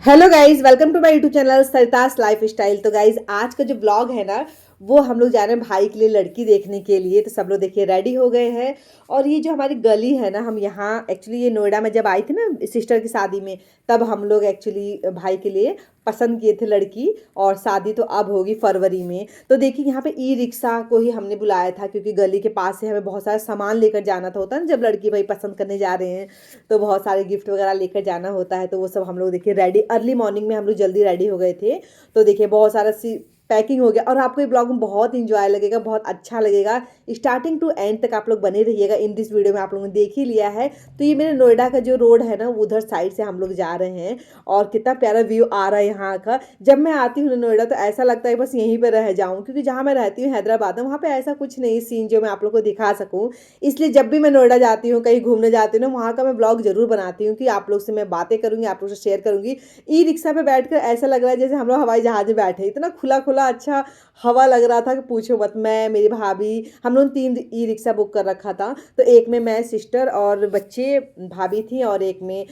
Hello guys, welcome to my YouTube channel Sarita's life style. तो guys आज का जो ब्लॉग है ना, वो हम लोग जा रहे हैं भाई के लिए लड़की देखने के लिए। तो सब लोग देखिए रेडी हो गए हैं। और ये जो हमारी गली है ना, हम यहाँ एक्चुअली ये नोएडा में जब आई थी ना सिस्टर की शादी में, तब हम लोग एक्चुअली भाई के लिए पसंद किए थे लड़की। और शादी तो अब होगी फरवरी में। तो देखिए यहाँ पे ई रिक्शा को ही हमने बुलाया था, क्योंकि गली के पास से हमें बहुत सारा सामान लेकर जाना था। होता है ना, जब लड़की भाई पसंद करने जा रहे हैं तो बहुत सारे गिफ्ट वगैरह लेकर जाना होता है। तो वो सब हम लोग देखिए रेडी, अर्ली मॉर्निंग में हम लोग जल्दी रेडी हो गए थे। तो देखिए बहुत सारा सी पैकिंग हो गया। और आपको ये ब्लॉग में बहुत इंजॉय लगेगा, बहुत अच्छा लगेगा। स्टार्टिंग टू एंड तक आप लोग बने रहिएगा। इन दिस वीडियो में आप लोगों ने देख ही लिया है। तो ये मेरे नोएडा का जो रोड है ना, उधर साइड से हम लोग जा रहे हैं। और कितना प्यारा व्यू आ रहा है यहाँ का। जब मैं आती हूँ नोएडा तो ऐसा लगता है बस यहीं पर रह जाऊँ, क्योंकि जहाँ मैं रहती हूँ हैदराबाद में, वहाँ पे ऐसा कुछ नहीं सीन जो मैं आप लोग को दिखा सकूँ। इसलिए जब भी मैं नोएडा जाती हूँ, कहीं घूमने जाती हूँ ना, वहाँ का मैं ब्लॉग जरूर बनाती हूँ कि आप लोग से मैं बातें करूँगी, आप लोग से शेयर करूँगी। ई रिक्शा पे बैठकर ऐसा लग रहा है जैसे हम लोग हवाई जहाज में बैठे, इतना खुला खुला अच्छा हवा लग रहा था कि पूछो मत। मैं, मेरी भाभी, हम लोग 3 ई रिक्शा बुक कर रखा था। तो एक में मैं, सिस्टर और बच्चे, भाभी थी, और एक में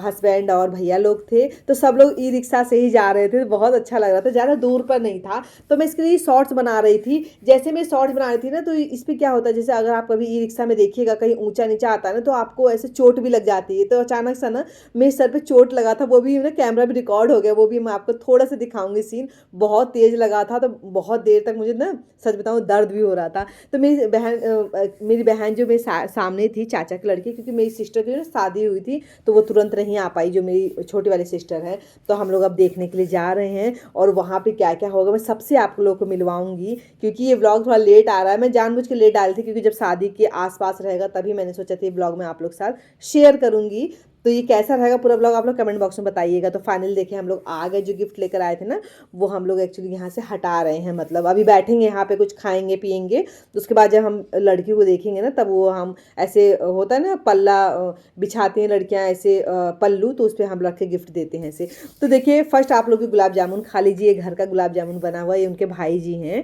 हस्बैंड और भैया लोग थे। तो सब लोग ई रिक्शा से ही जा रहे थे। बहुत अच्छा लग रहा था, ज़्यादा दूर पर नहीं था। तो मैं इसके लिए शॉर्ट्स बना रही थी। जैसे मैं शॉर्ट्स बना रही थी ना, तो इस पर क्या होता है, जैसे अगर आप कभी ई रिक्शा में देखिएगा कहीं ऊंचा नीचा आता है ना, तो आपको ऐसे चोट भी लग जाती है। तो अचानक से ना मेरे सर पे चोट लगा था, वो भी ना कैमरा भी रिकॉर्ड हो गया। वो भी मैं आपको थोड़ा सा दिखाऊंगी सीन। बहुत तेज लगा था, तो बहुत देर तक मुझे ना, सच बताऊं, दर्द भी हो रहा था। तो मेरी बहन जो मेरे सामने थी, चाचा की लड़की, क्योंकि मेरी सिस्टर की ना शादी हुई थी, तो वो तुरंत नहीं आ पाई, जो मेरी छोटी वाली सिस्टर है। तो हम लोग अब देखने के लिए जा रहे हैं। और वहाँ पे क्या क्या होगा मैं सबसे आप लोगों को मिलवाऊंगी, क्योंकि ये ब्लॉग थोड़ा लेट आ रहा है। मैं जानबूझ के लेट डाली थी, क्योंकि जब शादी के आसपास रहेगा तभी मैंने सोचा था ये ब्लॉग मैं आप लोग के साथ शेयर करूंगी। तो ये कैसा रहेगा पूरा ब्लॉग आप लोग कमेंट बॉक्स में बताइएगा। तो फाइनल देखिए हम लोग आ गए। जो गिफ्ट लेकर आए थे ना, वो हम लोग एक्चुअली यहाँ से हटा रहे हैं। मतलब अभी बैठेंगे यहाँ पे, कुछ खाएंगे पियेंगे। तो उसके बाद जब हम लड़की को देखेंगे ना, तब वो हम ऐसे होता है ना, पल्ला बिछाती हैं लड़कियाँ ऐसे, पल्लू, तो उस पर हम रख के गिफ्ट देते हैं ऐसे। तो देखिए फर्स्ट आप लोग के गुलाब जामुन खा लीजिए। घर का गुलाब जामुन बना हुआ है, ये उनके भाई जी हैं।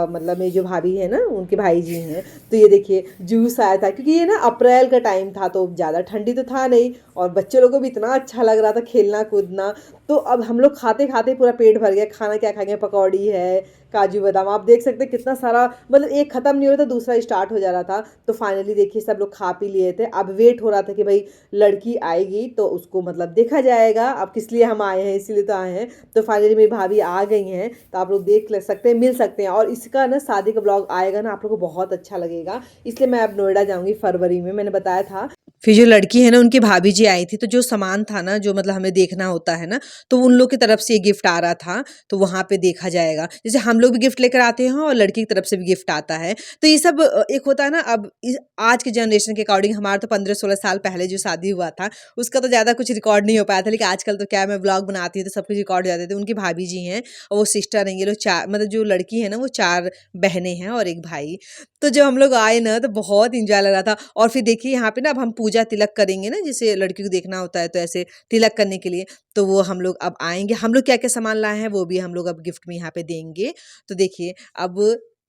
मतलब मेरी जो भाभी है ना, उनके भाई जी हैं। तो ये देखिए जूस आया था, क्योंकि ये ना अप्रैल का टाइम था, तो ज़्यादा ठंडी तो था नहीं। और बच्चे लोगों को भी इतना अच्छा लग रहा था खेलना कूदना। तो अब हम लोग खाते खाते पूरा पेट भर गया। खाना क्या खाएंगे, पकौड़ी है, काजू बादाम, आप देख सकते हैं कितना सारा। मतलब एक खत्म नहीं हो रहा था, दूसरा स्टार्ट हो जा रहा था। तो फाइनली देखिए सब लोग खा पी लिए थे। अब वेट हो रहा था कि भाई लड़की आएगी तो उसको मतलब देखा जाएगा। अब किस लिए हम आए हैं, इसीलिए तो आए हैं। तो फाइनली मेरी भाभी आ गई हैं, तो आप लोग देख सकते हैं, मिल सकते हैं। और इसका ना शादी का ब्लॉग आएगा ना, आप लोग को बहुत अच्छा लगेगा। इसलिए मैं अब नोएडा जाऊंगी फरवरी में, मैंने बताया था। फिर जो लड़की है ना, उनकी भाभी जी आई थी। तो जो सामान था ना, जो मतलब हमें देखना होता है ना, तो उन लोग की तरफ से ये गिफ्ट आ रहा था। तो वहाँ पे देखा जाएगा, जैसे हम लोग भी गिफ्ट लेकर आते हैं और लड़की की तरफ से भी गिफ्ट आता है। तो ये सब एक होता है ना। अब आज के जनरेशन के अकॉर्डिंग हमारा तो 15-16 साल पहले जो शादी हुआ था, उसका तो ज़्यादा कुछ रिकॉर्ड नहीं हो पाया था। लेकिन आजकल तो क्या, मैं ब्लॉग बनाती हूँ तो सब कुछ रिकॉर्ड हो जाते थे। उनकी भाभी जी हैं और वो सिस्टर हैं। ये लोग चार, मतलब जो लड़की है ना, वो 4 बहनें हैं और एक भाई। तो जब हम लोग आए ना, तो बहुत इंजॉय लग रहा था। और फिर देखिए यहाँ पे ना, अब हम पूजा तिलक करेंगे ना, जैसे लड़की को देखना होता है तो ऐसे तिलक करने के लिए। तो वो हम लोग अब आएंगे। हम लोग क्या क्या सामान लाए हैं वो भी हम लोग अब गिफ्ट में यहाँ पे देंगे। तो देखिए अब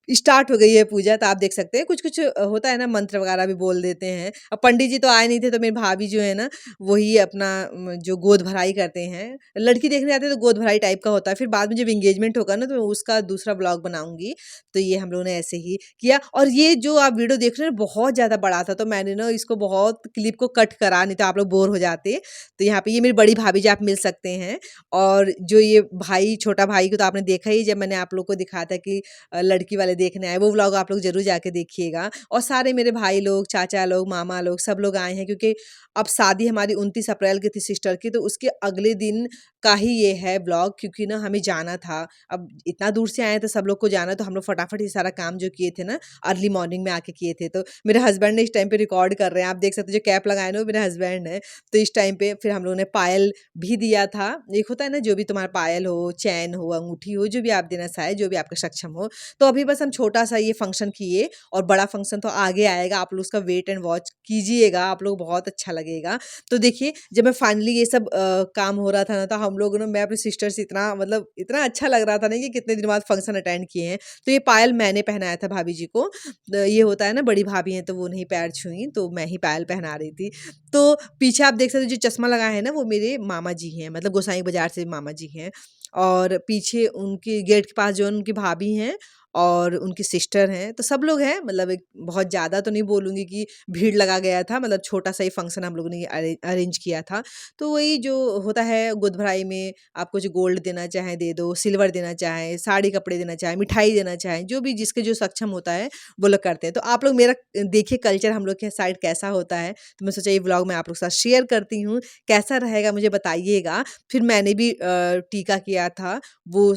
स्टार्ट हो गई है पूजा। तो आप देख सकते हैं कुछ कुछ होता है ना, मंत्र वगैरह भी बोल देते हैं। अब पंडित जी तो आए नहीं थे, तो मेरी भाभी जो है ना, वही अपना जो गोद भराई करते हैं। लड़की देखने जाते हैं तो गोद भराई टाइप का होता है। फिर बाद में जब एंगेजमेंट होगा ना, तो उसका दूसरा ब्लॉग बनाऊंगी। तो ये हम लोगों ने ऐसे ही किया। और ये जो आप वीडियो देख रहे हैं बहुत ज़्यादा बड़ा था, तो मैंने ना इसको बहुत क्लिप को कट करा, नहीं तो आप लोग बोर हो जाते। तो यहाँ पे ये मेरी बड़ी भाभी जी, आप मिल सकते हैं। और जो ये भाई, छोटा भाई को तो आपने देखा ही, जब मैंने आप लोग को दिखाया था कि लड़की वाले देखने आए, वो व्लॉग आप लोग जरूर जाके देखिएगा। और सारे मेरे भाई लोग, चाचा लोग, मामा लोग, सब लोग आए हैं, क्योंकि अब शादी हमारी 29 अप्रैल की थी सिस्टर की। तो उसके अगले दिन का ही ये है ब्लॉग, क्योंकि ना हमें जाना था। अब इतना दूर से आए तो सब लोग को जाना, तो हम लोग फटाफट ये सारा काम जो किए थे ना, अर्ली मॉर्निंग में आके किए थे। तो मेरे हस्बैंड ने इस टाइम पे रिकॉर्ड कर रहे हैं, आप देख सकते हैं। जो कैप लगाए ना, वो मेरे हस्बैंड है। तो इस टाइम पे फिर हम लोगों ने पायल भी दिया था। एक होता है ना, जो भी तुम्हारा पायल हो, चैन हो, अंगूठी हो, जो भी आप देना चाहे, जो भी आपका सक्षम हो। तो अभी बस हम छोटा सा ये फंक्शन किए, और बड़ा फंक्शन तो आगे आएगा। आप लोग उसका वेट एंड वॉच कीजिएगा, आप लोग बहुत अच्छा लगेगा। तो देखिए जब मैं फाइनली ये सब काम हो रहा था ना, तो हम लोग ना, मैं अपनी सिस्टर से इतना मतलब इतना अच्छा लग रहा था ना कि कितने दिन बाद फंक्शन अटेंड किए हैं। तो ये पायल मैंने पहनाया था भाभी जी को। ये होता है ना, बड़ी भाभी हैं तो वो नहीं पैर छुईं, तो मैं ही पायल पहना रही थी। तो पीछे आप देख सकते हो जो चश्मा लगाया है ना, वो मेरे मामा जी हैं, मतलब गोसाई बाजार से मामा जी हैं। और पीछे उनके गेट के पास जो उनकी भाभी हैं और उनकी सिस्टर हैं, तो सब लोग हैं। मतलब एक बहुत ज़्यादा तो नहीं बोलूँगी कि भीड़ लगा गया था, मतलब छोटा-सा ही फंक्शन हम लोगों ने अरेंज किया था। तो वही जो होता है गोद भराई में, आप कुछ गोल्ड देना चाहें दे दो, सिल्वर देना चाहें, साड़ी कपड़े देना चाहें, मिठाई देना चाहें, जो भी जिसके जो सक्षम होता है वो लोग करते हैं। तो आप लोग मेरा देखिए कल्चर हम लोग के साइड कैसा होता है, तो मैं सोचा ये व्लॉग मैं आप लोग के साथ शेयर करती हूँ। कैसा रहेगा मुझे बताइएगा। फिर मैंने भी टीका किया था, वो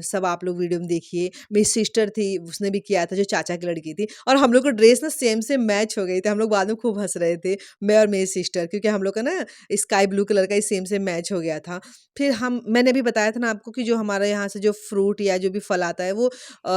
सब आप लोग वीडियो में देखिए। मेरी सिस्टर थी, उसने भी किया था, जो चाचा की लड़की थी, और हम लोग को ड्रेस ना सेम सेम मैच हो गई थी। हम लोग बाद में खूब हँस रहे थे, मैं और मेरी सिस्टर, क्योंकि हम लोग का ना स्काई ब्लू कलर का ही सेम सेम मैच हो गया था। फिर मैंने अभी बताया था ना आपको कि जो हमारे यहाँ से जो फ्रूट या जो भी फल आता है, वो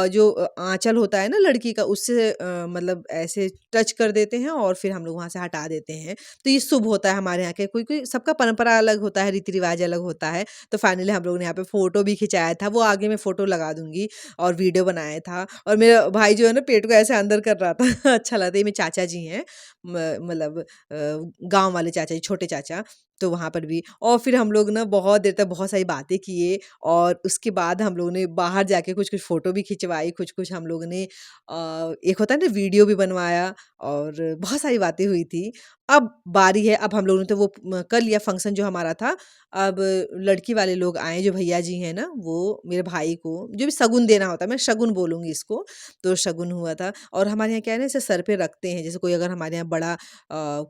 जो आँचल होता है ना लड़की का, उससे मतलब ऐसे टच कर देते हैं और फिर हम लोग वहाँ से हटा देते हैं। तो ये शुभ होता है हमारे यहाँ के। कोई-कोई सबका परंपरा अलग होता है, रीति-रिवाज अलग होता है। तो फाइनली हम लोगों ने यहाँ पे फ़ोटो भी खिंचाया था, वो आगे मैं फ़ोटो लगा दूँगी, और वीडियो बनाया था। और मेरा भाई जो है ना, पेट को ऐसे अंदर कर रहा था अच्छा लगता है। ये मेरे चाचा जी हैं, मतलब गाँव वाले चाचा जी, छोटे चाचा। तो वहाँ पर भी, और फिर हम लोग ना बहुत देर तक बहुत सारी बातें किए, और उसके बाद हम लोगों ने बाहर जाके कुछ-कुछ फ़ोटो भी खिंचवाई, कुछ-कुछ हम लोगों ने एक होता है ना वीडियो भी बनवाया, और बहुत सारी बातें हुई थी। अब बारी है, अब हम लोगों ने तो वो कर लिया फंक्शन जो हमारा था। अब लड़की वाले लोग आए, जो भैया जी हैं ना, वो मेरे भाई को जो भी शगुन देना होता है, मैं शगुन बोलूँगी इसको, तो शगुन हुआ था। और हमारे यहाँ क्या है ना, इसे सर पे रखते हैं, जैसे कोई अगर हमारे यहाँ बड़ा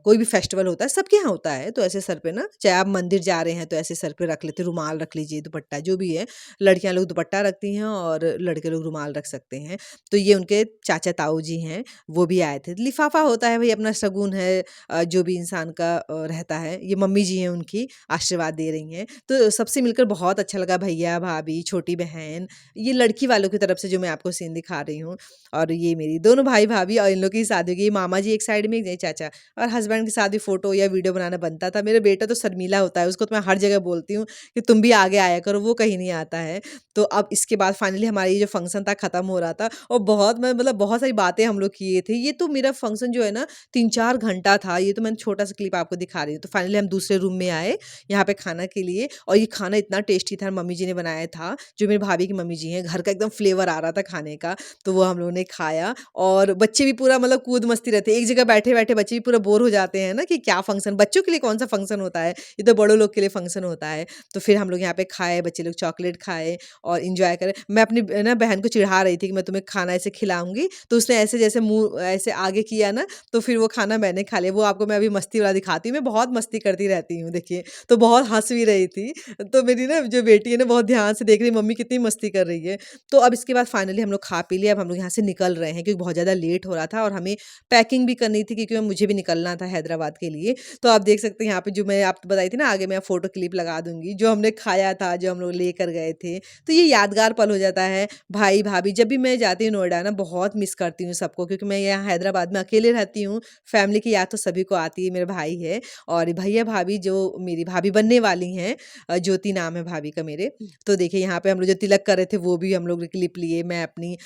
कोई भी फेस्टिवल होता है, सबके यहाँ होता है, तो ऐसे सर पे ना, चाहे आप मंदिर जा रहे हैं तो ऐसे सर पे रख लेते, रुमाल रख लीजिए, दुपट्टा जो भी है। लड़कियाँ लोग दुपट्टा रखती हैं और लड़के लोग रुमाल रख सकते हैं। तो ये उनके चाचा ताऊ जी हैं, वो भी आए थे। लिफाफा होता है, भई अपना शगुन है, जो भी इंसान का रहता है। ये मम्मी जी हैं उनकी, आशीर्वाद दे रही हैं। तो सबसे मिलकर बहुत अच्छा लगा, भैया, भाभी, छोटी बहन, ये लड़की वालों की तरफ से जो मैं आपको सीन दिखा रही हूँ। और ये मेरी दोनों भाई-भाभी, और इन लोग की शादी हो गई। मामा जी एक साइड में, ये चाचा, और हस्बैंड के साथ भी फ़ोटो या वीडियो बनाना बनता था। मेरा बेटा तो शर्मीला होता है, उसको तो मैं हर जगह बोलती हूँ कि तुम भी आगे आया करो, वो कहीं नहीं आता है। तो अब इसके बाद फाइनली हमारा ये जो फंक्शन था खत्म हो रहा था, और बहुत मैं मतलब बहुत सारी बातें हम लोग किए थे। ये तो मेरा फंक्शन जो है ना 3-4 घंटा था। ये तो मैंने छोटा-सा क्लिप आपको दिखा रही हूँ। तो फाइनली हम दूसरे रूम में आए, यहाँ पे खाना के लिए, और ये खाना इतना टेस्टी था, मम्मी जी ने बनाया था, जो मेरी भाभी की मम्मी जी हैं। घर का एकदम फ्लेवर आ रहा था खाने का, तो वो हम लोगों ने खाया। और बच्चे भी पूरा मतलब कूद मस्ती रहते हैं। एक जगह बैठे-बैठे बच्चे भी पूरा बोर हो जाते हैं ना कि क्या फंक्शन, बच्चों के लिए कौन-सा फंक्शन होता है, ये तो बड़ों लोग के लिए फंक्शन होता है। तो फिर हम लोग यहाँ पे खाए, बच्चे लोग चॉकलेट खाए और एन्जॉय करें। मैं अपनी ना बहन को चिढ़ा रही थी कि मैं तुम्हें खाना ऐसे खिलाऊँगी, तो उसने ऐसे जैसे मुँह ऐसे आगे किया ना, तो फिर वो खाना मैंने खा लिया। वो आपको मैं अभी मस्ती वाला दिखाती हूँ, मैं बहुत मस्ती करती रहती हूँ देखिए, तो बहुत हँस भी रही थी। तो मेरी ना जो बेटी है ना, बहुत ध्यान से देख रही है मम्मी कितनी मस्ती कर रही है। तो अब इसके बाद फाइनली हम लोग खा पी लिया, अब हम लोग यहाँ से निकल रहे हैं, क्योंकि बहुत ज़्यादा लेट हो रहा था और हमें पैकिंग भी करनी थी, क्योंकि मुझे भी निकलना था हैदराबाद के लिए। तो आप देख सकते हैं यहाँ पे, जो मैं आपको बताई थी ना, आगे मैं फ़ोटो क्लिप लगा दूँगी, जो हमने खाया था, जो हम लोग लेकर गए थे। तो ये यादगार पल हो जाता है। भाई-भाभी जब भी मैं जाती हूँ नोएडा ना, बहुत मिस करती हूँ सबको, क्योंकि मैं यहाँ हैदराबाद में अकेले रहती हूँ। फैमिली की याद तो सभी को आती है, मेरा भाई है और भैया-भाभी जो मेरी भाभी बनने वाली हैं, ज्योति नाम है भाभी का मेरे। तो देखिए यहाँ पे हम लोग जो तिलक कर रहे थे, वो भी हम लोग ने क्लिप लिए। मैं अपनी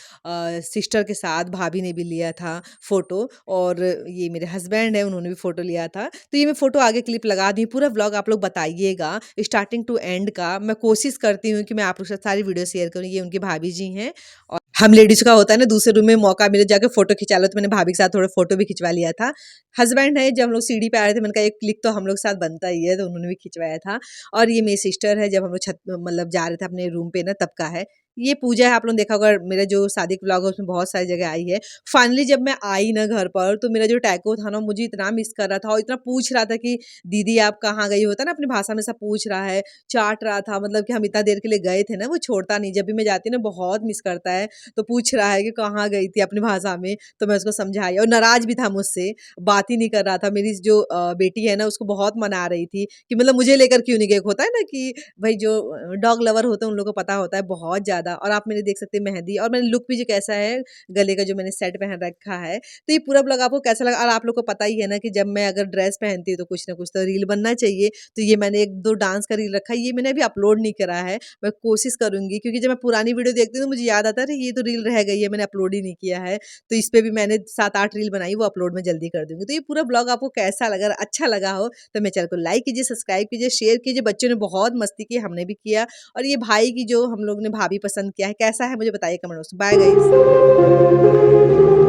सिस्टर के साथ, भाभी ने भी लिया था फ़ोटो, और ये मेरे हस्बैंड हैं, उन्होंने भी फ़ोटो लिया था। तो ये मैं फ़ोटो आगे क्लिप लगा दी। पूरा व्लॉग आप लोग बताइएगा स्टार्टिंग टू एंड का। मैं कोशिश करती हूँ कि मैं आप लोग के साथ सारी वीडियो शेयर करूँ। ये उनकी भाभी जी हैं, और हम लेडीज़ का होता है ना, दूसरे रूम में मौका मिले जाके फ़ोटो खिंचा लो, तो मैंने भाभी के साथ थोड़ा फ़ोटो भी खिंचवा लिया था। हस्बैंड है, जब हम लोग सीढ़ी पे आ रहे थे, मैंने कहा एक क्लिक तो हम लोग के साथ बनता ही है, तो उन्होंने भी खिंचवाया था। और ये मेरी सिस्टर है, जब हम लोग छत मतलब जा रहे थे अपने रूम पे ना, तब का है। ये पूजा है, आप लोगों ने देखा होगा, मेरा जो शादी का व्लॉग है उसमें बहुत सारी जगह आई है। फाइनली जब मैं आई ना घर पर, तो मेरा जो टैको था ना, मुझे इतना मिस कर रहा था और इतना पूछ रहा था कि दीदी आप कहाँ गई, होता है ना अपनी भाषा में सब पूछ रहा है, चाट रहा था, मतलब कि हम इतना देर के लिए गए थे ना, वो छोड़ता नहीं, जब भी मैं जाती हूँ ना बहुत मिस करता है। तो पूछ रहा है कि कहाँ गई थी अपनी भाषा में, तो मैं उसको समझाई, और नाराज़ भी था मुझसे, बात ही नहीं कर रहा था। मेरी जो बेटी है ना, उसको बहुत मना रही थी कि मतलब मुझे लेकर क्यों नहीं गए। एक होता है ना कि भाई जो डॉग लवर होते हैं उन लोगों को पता होता है बहुत ज़्यादा ज़्यादा। और आप मेरे देख सकते हैं मेहंदी, और मैंने लुक भी जो कैसा है, गले का जो मैंने सेट पहन रखा है। तो ये पूरा व्लॉग आपको कैसा लगा? और आप लोग को पता ही है ना कि जब मैं अगर ड्रेस पहनती हूँ तो कुछ ना कुछ तो रील बनना चाहिए। तो ये मैंने 1-2 डांस का रील रखा है, ये मैंने अभी अपलोड नहीं करा है। मैं कोशिश करूँगी, क्योंकि जब मैं पुरानी वीडियो देखती हूँ तो मुझे याद आता है, अरे ये तो रील रह गई है, मैंने अपलोड ही नहीं किया है। तो इस पे भी मैंने 7-8 रील बनाई, वो अपलोड मैं जल्दी कर दूँगी। तो ये पूरा व्लॉग आपको कैसा लगा? अगर अच्छा लगा हो तो मेरे चैनल को लाइक कीजिए, सब्सक्राइब कीजिए, शेयर कीजिए। बच्चों ने बहुत मस्ती की, हमने भी किया। और ये भाई की जो हम लोग ने भाभी पसंद किया है, कैसा है मुझे बताइए कमेंट बॉक्स में। Bye guys.